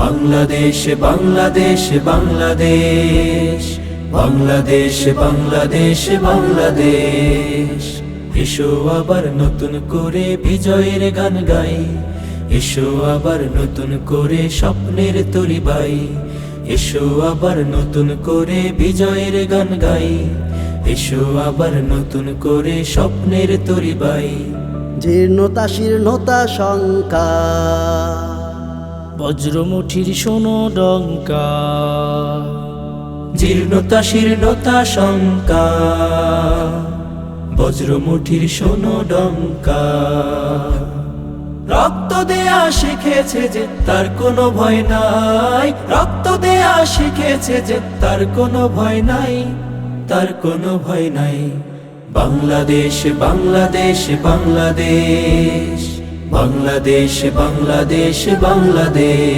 বাংলাদেশ বাংলাদেশ বাংলাদেশ বাংলাদেশ বাংলাদেশ বাংলাদেশ। এসো আবার নতুন করে বিজয়ের গান গাই, এসো আবার নতুন করে স্বপ্নের তরি বাই, এসো আবার নতুন করে বিজয়ের গান গাই, এসো আবার নতুন করে স্বপ্নের তরি বাই। জীর্ণতা শীর্ণতা শঙ্কা, বজ্রমুঠির শোনো ডঙ্কা, জীর্ণতা শীর্ণতা শঙ্কা, বজ্রমুঠির শোনো ডঙ্কা। রক্ত দেয়া শিখেছে যে তার কোনো ভয় নাই, রক্ত দেয়া শিখেছে যে তার কোনো ভয় নাই, তার কোনো ভয় নাই। বাংলাদেশ বাংলাদেশ বাংলাদেশ বাংলাদেশ বাংলাদেশ বাংলাদেশ।